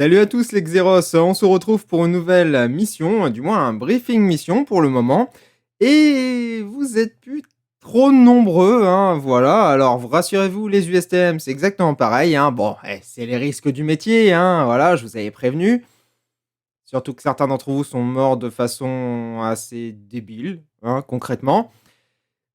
Salut à tous les Xeros, on se retrouve pour une nouvelle mission, du moins un briefing mission pour le moment. Et vous êtes plus trop nombreux, hein, voilà. Alors rassurez-vous, les USTM, c'est exactement pareil, hein. Bon, c'est les risques du métier, hein, voilà, je vous avais prévenu. Surtout que certains d'entre vous sont morts de façon assez débile, hein, concrètement.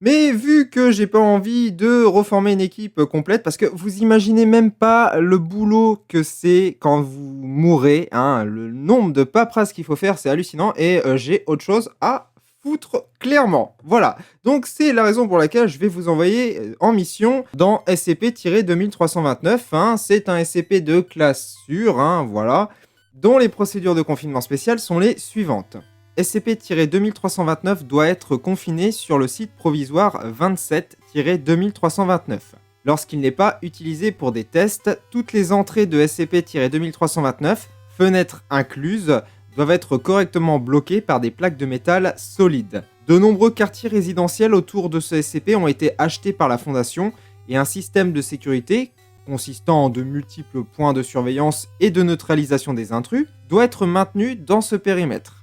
Mais vu que j'ai pas envie de reformer une équipe complète, parce que vous imaginez même pas le boulot que c'est quand vous mourrez, hein, le nombre de paperasses qu'il faut faire, c'est hallucinant, et j'ai autre chose à foutre clairement. Voilà, donc c'est la raison pour laquelle je vais vous envoyer en mission dans SCP-2329, hein. C'est un SCP de classe sûre, hein, voilà, dont les procédures de confinement spécial sont les suivantes. SCP-2329 doit être confiné sur le site provisoire 27-2329. Lorsqu'il n'est pas utilisé pour des tests, toutes les entrées de SCP-2329, fenêtres incluses, doivent être correctement bloquées par des plaques de métal solides. De nombreux quartiers résidentiels autour de ce SCP ont été achetés par la Fondation et un système de sécurité, consistant en de multiples points de surveillance et de neutralisation des intrus, doit être maintenu dans ce périmètre.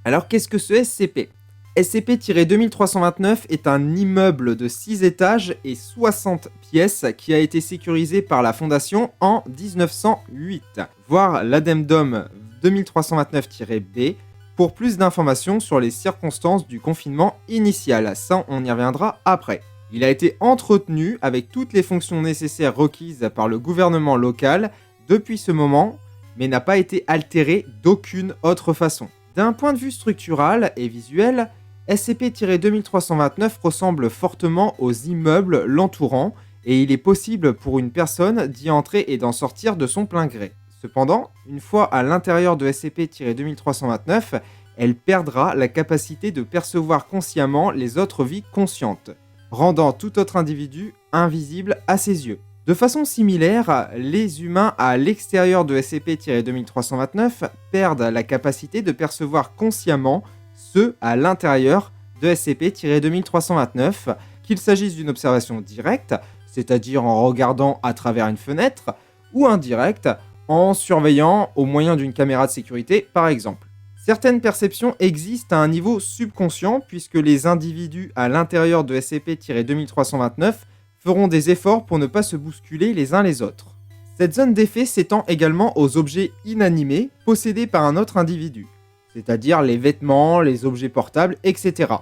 Alors qu'est-ce que ce SCP ? SCP-2329 est un immeuble de 6 étages et 60 pièces qui a été sécurisé par la Fondation en 1908. Voir l'addendum 2329-B pour plus d'informations sur les circonstances du confinement initial. Ça, on y reviendra après. Il a été entretenu avec toutes les fonctions nécessaires requises par le gouvernement local depuis ce moment, mais n'a pas été altéré d'aucune autre façon. D'un point de vue structural et visuel, SCP-2329 ressemble fortement aux immeubles l'entourant et il est possible pour une personne d'y entrer et d'en sortir de son plein gré. Cependant, une fois à l'intérieur de SCP-2329, elle perdra la capacité de percevoir consciemment les autres vies conscientes, rendant tout autre individu invisible à ses yeux. De façon similaire, les humains à l'extérieur de SCP-2329 perdent la capacité de percevoir consciemment ceux à l'intérieur de SCP-2329, qu'il s'agisse d'une observation directe, c'est-à-dire en regardant à travers une fenêtre, ou indirecte, en surveillant au moyen d'une caméra de sécurité par exemple. Certaines perceptions existent à un niveau subconscient puisque les individus à l'intérieur de SCP-2329 feront des efforts pour ne pas se bousculer les uns les autres. Cette zone d'effet s'étend également aux objets inanimés possédés par un autre individu, c'est-à-dire les vêtements, les objets portables, etc.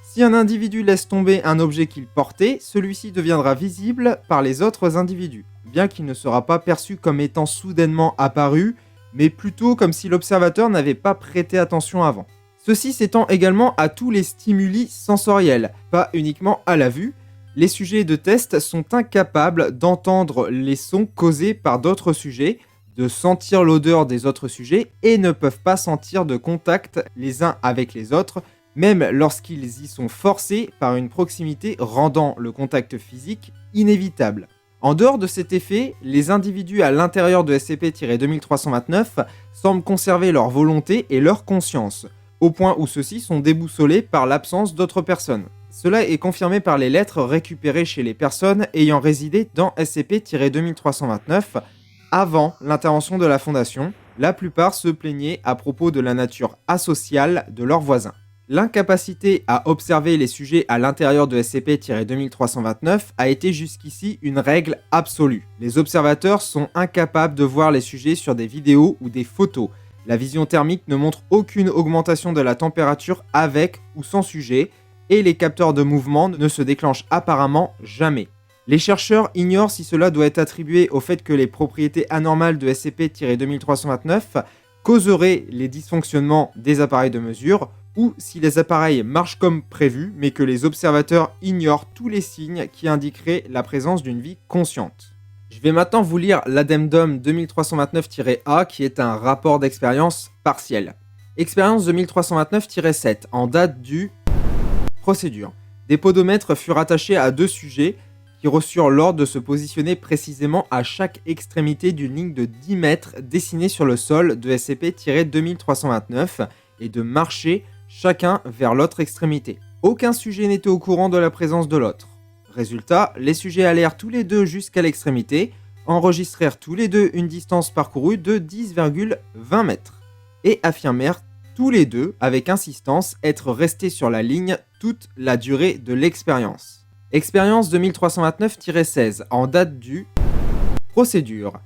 Si un individu laisse tomber un objet qu'il portait, celui-ci deviendra visible par les autres individus, bien qu'il ne sera pas perçu comme étant soudainement apparu, mais plutôt comme si l'observateur n'avait pas prêté attention avant. Ceci s'étend également à tous les stimuli sensoriels, pas uniquement à la vue. Les sujets de test sont incapables d'entendre les sons causés par d'autres sujets, de sentir l'odeur des autres sujets et ne peuvent pas sentir de contact les uns avec les autres, même lorsqu'ils y sont forcés par une proximité rendant le contact physique inévitable. En dehors de cet effet, les individus à l'intérieur de SCP-2329 semblent conserver leur volonté et leur conscience, au point où ceux-ci sont déboussolés par l'absence d'autres personnes. Cela est confirmé par les lettres récupérées chez les personnes ayant résidé dans SCP-2329 avant l'intervention de la Fondation. La plupart se plaignaient à propos de la nature asociale de leurs voisins. L'incapacité à observer les sujets à l'intérieur de SCP-2329 a été jusqu'ici une règle absolue. Les observateurs sont incapables de voir les sujets sur des vidéos ou des photos. La vision thermique ne montre aucune augmentation de la température avec ou sans sujet, et les capteurs de mouvement ne se déclenchent apparemment jamais. Les chercheurs ignorent si cela doit être attribué au fait que les propriétés anormales de SCP-2329 causeraient les dysfonctionnements des appareils de mesure, ou si les appareils marchent comme prévu, mais que les observateurs ignorent tous les signes qui indiqueraient la présence d'une vie consciente. Je vais maintenant vous lire l'addendum 2329-A qui est un rapport d'expérience partiel. Expérience 2329-7 en date du... Procédure. Des podomètres furent attachés à 2 sujets qui reçurent l'ordre de se positionner précisément à chaque extrémité d'une ligne de 10 mètres dessinée sur le sol de SCP-2329 et de marcher chacun vers l'autre extrémité. Aucun sujet n'était au courant de la présence de l'autre. Résultat, les sujets allèrent tous les deux jusqu'à l'extrémité, enregistrèrent tous les deux une distance parcourue de 10,20 mètres et affirmèrent tous les deux, avec insistance, être restés sur la ligne toute la durée de l'expérience. Expérience 2329-16, en date du procédure.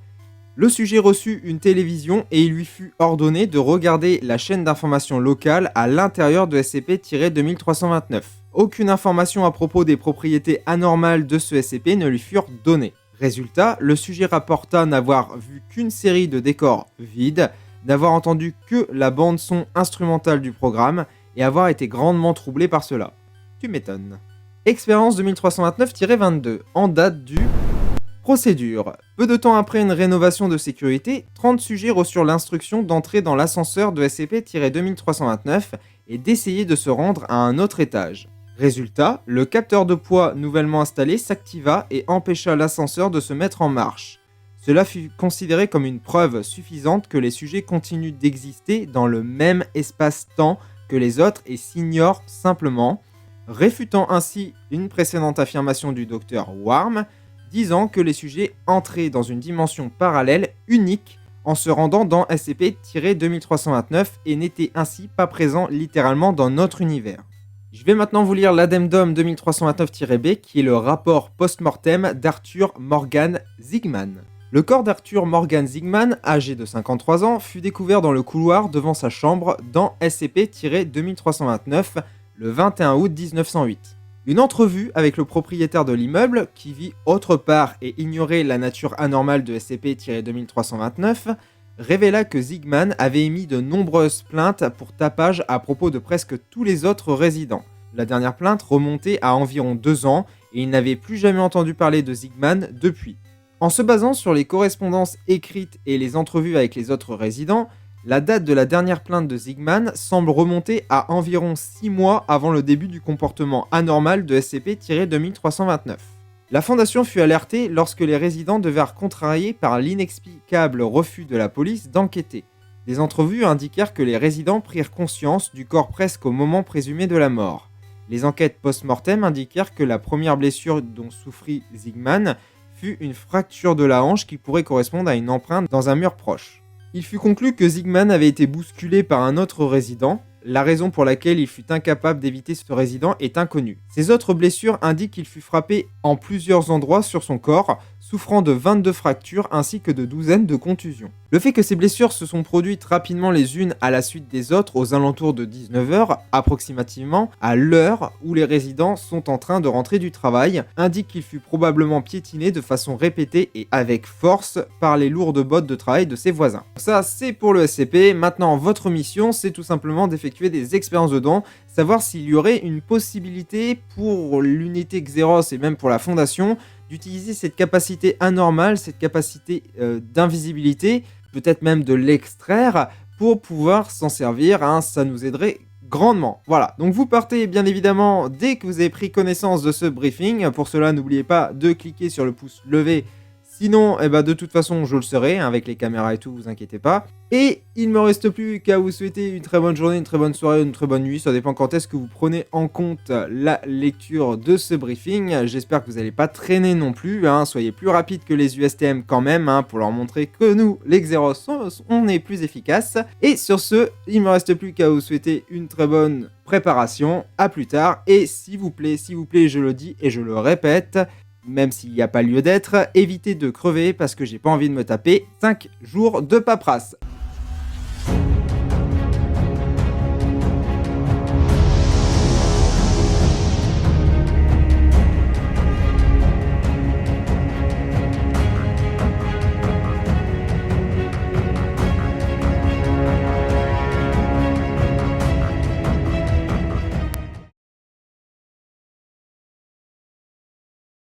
Le sujet reçut une télévision et il lui fut ordonné de regarder la chaîne d'information locale à l'intérieur de SCP-2329. Aucune information à propos des propriétés anormales de ce SCP ne lui furent données. Résultat, le sujet rapporta n'avoir vu qu'une série de décors vides, n'avoir entendu que la bande-son instrumentale du programme et avoir été grandement troublé par cela. Tu m'étonnes. Expérience 2329-22, en date du procédure. Peu de temps après une rénovation de sécurité, 30 sujets reçurent l'instruction d'entrer dans l'ascenseur de SCP-2329 et d'essayer de se rendre à un autre étage. Résultat, le capteur de poids nouvellement installé s'activa et empêcha l'ascenseur de se mettre en marche. Cela fut considéré comme une preuve suffisante que les sujets continuent d'exister dans le même espace-temps que les autres et s'ignorent simplement, réfutant ainsi une précédente affirmation du docteur Warm, disant que les sujets entraient dans une dimension parallèle unique en se rendant dans SCP-2329 et n'étaient ainsi pas présents littéralement dans notre univers. Je vais maintenant vous lire l'Addendum 2329-B qui est le rapport post-mortem d'Arthur Morgan Zigman. Le corps d'Arthur Morgan Zigman, âgé de 53 ans, fut découvert dans le couloir devant sa chambre dans SCP-2329 le 21 août 1908. Une entrevue avec le propriétaire de l'immeuble, qui vit autre part et ignorait la nature anormale de SCP-2329, révéla que Zigman avait émis de nombreuses plaintes pour tapage à propos de presque tous les autres résidents. La dernière plainte remontait à environ 2 ans et il n'avait plus jamais entendu parler de Zigman depuis. En se basant sur les correspondances écrites et les entrevues avec les autres résidents, la date de la dernière plainte de Zigman semble remonter à environ 6 mois avant le début du comportement anormal de SCP-2329. La Fondation fut alertée lorsque les résidents devinrent contrariés par l'inexplicable refus de la police d'enquêter. Des entrevues indiquèrent que les résidents prirent conscience du corps presque au moment présumé de la mort. Les enquêtes post-mortem indiquèrent que la première blessure dont souffrit Zigman fut une fracture de la hanche qui pourrait correspondre à une empreinte dans un mur proche. Il fut conclu que Zigman avait été bousculé par un autre résident. La raison pour laquelle il fut incapable d'éviter ce résident est inconnue. Ses autres blessures indiquent qu'il fut frappé en plusieurs endroits sur son corps, souffrant de 22 fractures ainsi que de douzaines de contusions. Le fait que ces blessures se sont produites rapidement les unes à la suite des autres aux alentours de 19h, approximativement à l'heure où les résidents sont en train de rentrer du travail, indique qu'il fut probablement piétiné de façon répétée et avec force par les lourdes bottes de travail de ses voisins. Ça, c'est pour le SCP. Maintenant, votre mission, c'est tout simplement d'effectuer des expériences dedans, savoir s'il y aurait une possibilité pour l'unité Xeros et même pour la Fondation d'utiliser cette capacité anormale, cette capacité d'invisibilité, peut-être même de l'extraire pour pouvoir s'en servir, hein, ça nous aiderait grandement. Voilà, donc vous partez bien évidemment dès que vous avez pris connaissance de ce briefing. Pour cela, n'oubliez pas de cliquer sur le pouce levé. Sinon, de toute façon, je le serai, hein, avec les caméras et tout, vous inquiétez pas. Et il me reste plus qu'à vous souhaiter une très bonne journée, une très bonne soirée, une très bonne nuit. Ça dépend quand est-ce que vous prenez en compte la lecture de ce briefing. J'espère que vous n'allez pas traîner non plus, hein. Soyez plus rapide que les USTM quand même, hein, pour leur montrer que nous, les Xeros, on est plus efficaces. Et sur ce, il me reste plus qu'à vous souhaiter une très bonne préparation. À plus tard. Et s'il vous plaît, je le dis et je le répète, même s'il n'y a pas lieu d'être, évitez de crever parce que j'ai pas envie de me taper 5 jours de paperasse.